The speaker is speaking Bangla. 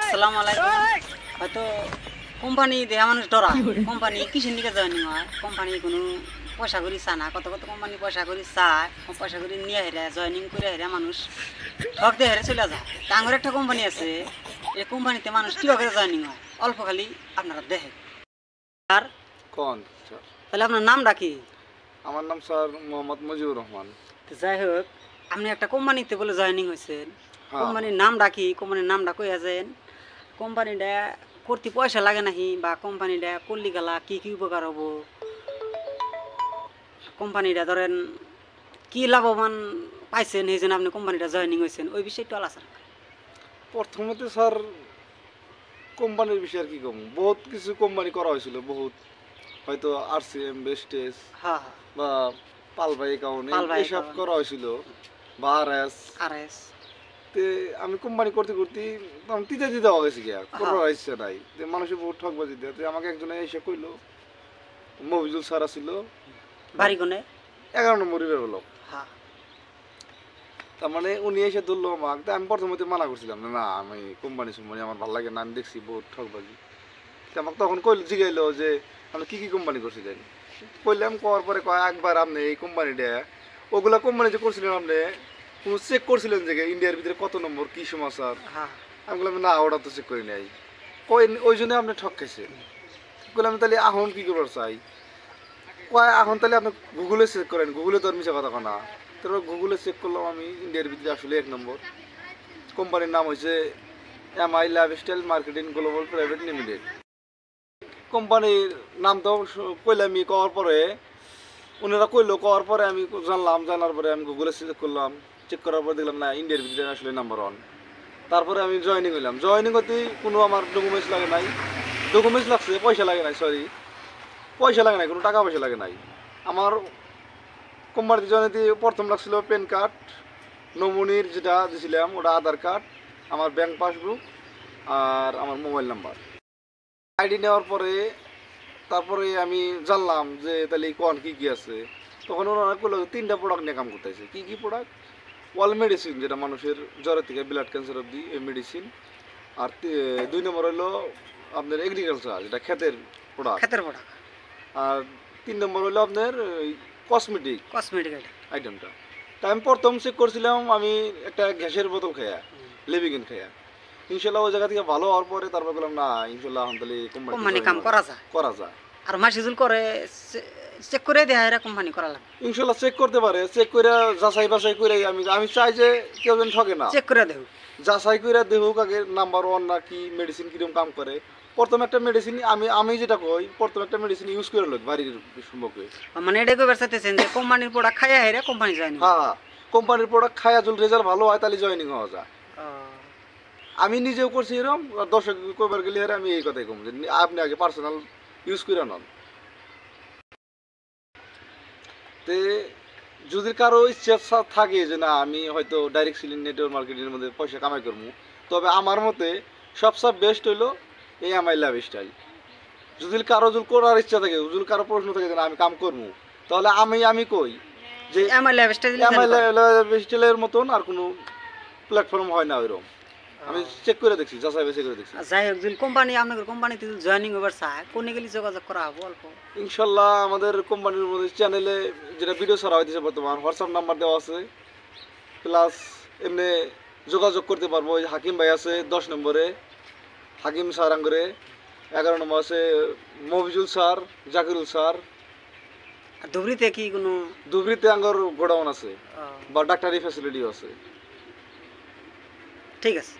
আসসালামু আলাইকুম। হয়তো কোম্পানি দেয়া মানুষ ডরা, কোম্পানি কিসের দিকে জয়েনিং হয়, কোম্পানি কোনো পয়সা করি চায় না, কত কত কোম্পানি পয়সা করি চায়, পয়সা করি নিয়ে হেরে জয়েনিং করে হেরে মানুষ ঠক দিয়ে হেরে চলে যায়। টাঙ্গর একটা কোম্পানি আছে, এই কোম্পানিতে মানুষ কীভাবে জয়েনিং হয় অল্প খালি আপনারা দেখেন। আর কোন স্যার? তাহলে আপনার নামটা কি? আমার নাম স্যার মোহাম্মদ মুজিবুর রহমান। তো যাই হোক, আপনি একটা কোম্পানিতে বলে জয়েনিং হয়েছেন, হ্যাঁ। কোম্পানির নামটা কি? কোম্পানির নামটা কইয়া যান, কোম্পানিটা করতে পয়সা লাগে নাকি, বা কোম্পানিটা করলি গেলা কি কি উপকার হবো, কোম্পানিটা ধরেন কি লাভবান পাইছেন এই জন্য আপনি কোম্পানিটা জয়েনিং হয়েছেন, ওই বিষয়ে একটু আলোচনা করেন। প্রথমত স্যার কোম্পানির বিষয়ে আর কি কম, বহুত কিছু কোম্পানি করা হয়েছিল, বহুত হয়তো RCM বেস্টেজ হ্যাঁ হ্যাঁ, বা পালভাই অ্যাকাউন্ট পালভাই এইসব account। করা হয়েছিল বা RS তে আমি কোম্পানি করতে করতে তখন দিতে দিতে হয়ে গেছি গিয়া করার ইচ্ছা নাই, যে মানুষের বহুত ঠকবাজি দেয়। আমাকে একজনে এসে কইলো, মফিজুল স্যার ছিল বাড়ি কোনে? 11 নম্বর লোক। হ্যাঁ, তার মানে উনি এসে ধরলো আমাকে, আমি প্রথমে মানা করছিলাম না, আমি কোম্পানি সোম্পানি আমার ভালো লাগে না, আমি দেখছি বহুত ঠকবাজি। আমাকে তখন কইল, জিগাইলো যে আপনি কি কি কোম্পানি করছিলেন। কইলাম, করার পরে কয় একবার আপনি এই কোম্পানিটা ওগুলা কোম্পানি যে করছিলেন আপনি কোনো চেক করছিলেন যে ইন্ডিয়ার ভিতরে কত নম্বর কি সমাচার? হ্যাঁ, আমি বললাম না, ওটা তো চেক করি নাই। কই ওই জন্য আপনি ঠক খাইছেন। বললাম তাহলে এখন কি করবার চাই? কয় এখন তাহলে আপনি গুগলে চেক করেন, গুগলে তো আর মিশা কথা না। তারপর গুগলে চেক করলাম আমি, ইন্ডিয়ার ভিতরে আসলে 1 নম্বর কোম্পানির নাম হয়েছে MI lifestyle marketing global private limited. কোম্পানির নাম তো কইলামই, কওয়ার পরে ওনারা কইলো, কওয়ার পরে আমি জানলাম, জানার পরে আমি গুগলে চেক করলাম, চেক করার পরে দেখলাম না, ইন্ডিয়ার ভিতরে আসলে নাম্বার 1। তারপরে আমি জয়েনিং হইলাম। জয়েনিং হতে কোনো আমার ডকুমেন্টস লাগে নাই, ডকুমেন্টস লাগছে, পয়সা লাগে নাই, সরি পয়সা লাগে নাই, কোনো টাকা পয়সা লাগে নাই। আমার কোম্পানিতে জয়েনিংতে প্রথম লাগছিল প্যান কার্ড, নমুনির যেটা দিয়েছিলাম ওটা আধার কার্ড, আমার ব্যাংক পাসবুক আর আমার মোবাইল নাম্বার। আইডি নেওয়ার পরে তারপরে আমি জানলাম যে তাহলে কোন কি কি আছে। তখন ওনারা বললো 3টা প্রোডাক্ট নিয়ে কাম করতেছে। কি কি প্রোডাক্ট? ওয়াল মেডিসিন, যেটা মানুষের জ্বরের থেকে ব্লাড ক্যান্সার অব্দি এই মেডিসিন। আর 2 নম্বর হলো আপনার এগ্রিকালচার, যেটা ক্ষেতের প্রোডাক্ট। আর 3 নম্বর হলো আপনার কসমেটিক আইটেমটা। তাই আমি প্রথম চেক করছিলাম আমি একটা গ্যাসের বোতল খাইয়া, লেবিগিন খাইয়া। ইনশাল্লাহ ওই জায়গা থেকে ভালো হওয়ার পরে তারপর বললাম না, ইনশাল্লাহ এখন তাহলে কোম্পানি কাম করা যায়। আর মাসিজুল করে চেক করে দেয়া এরা কোম্পানি করা লাগে। ইনশাল্লাহ চেক করতে পারে, চেক করে যাচাই বাছাই করে আমি চাই যে কেউ যেন ঠকে না, চেক করে দেব, যাচাই করে দেহুক আগে নাম্বার 1 না কি মেডিসিন কিরকম কাম করে। প্রথম একটা মেডিসিন আমি যেটা কই, প্রথম একটা মেডিসিন ইউজ করে লোক বাড়ির সম্পর্কে, মানে এটা কইবার চাইতেছেন যে কোম্পানির প্রোডাক্ট খাইয়া হেরে কোম্পানি জয়েনিং। হ্যাঁ, কোম্পানির প্রোডাক্ট খাইয়া যদি রেজাল্ট ভালো হয় তাহলে জয়েনিং হওয়া যায়। আমি নিজেও করছি এরকম, দর্শক কইবার গেলে আমি এই কথাই কম যে আপনি আগে পার্সোনাল ইউজ করে নন। তে যদি কারো ইচ্ছা থাকে যে না আমি হয়তো ডাইরেক্ট সেলিং নেটওয়ার্ক মার্কেটিংয়ের মধ্যে পয়সা কামাই করবো, তবে আমার মতে সবচেয়ে বেস্ট হইলো এই MI লাইফস্টাইল। যদি কারো করার ইচ্ছা থাকে, যদি কারো প্রশ্ন থাকে যে না আমি কাম করবো, তাহলে আমি কই যে MI লাইফস্টাইলের মতন আর কোনো প্ল্যাটফর্ম হয় না ওইরকম। আমি চেক করে দেখছি, যাচাই বাছাই করে দেখছি। যাই হোক, যদি কোম্পানি আপনাদের কোম্পানিতে জয়েনিং হবার চায়, কোনে গেলে যোগাযোগ করা হবে অল্প? ইনশাল্লাহ আমাদের কোম্পানির মধ্যে চ্যানেলে যেটা ভিডিও ছাড়া হইতেছে বর্তমান হোয়াটসঅ্যাপ নাম্বার দেওয়া আছে, প্লাস এমনি যোগাযোগ করতে পারবো। ওই হাকিম ভাই আছে 10 নম্বরে, হাকিম স্যার আঙ্গরে 11 নম্বর আছে, মফিজুল স্যার, জাকিরুল স্যার। আর ধুবড়িতে কি কোনো? ধুবড়িতে আঙ্গর গোডাউন আছে বা ডাক্তারি ফ্যাসিলিটিও আছে। ঠিক আছে।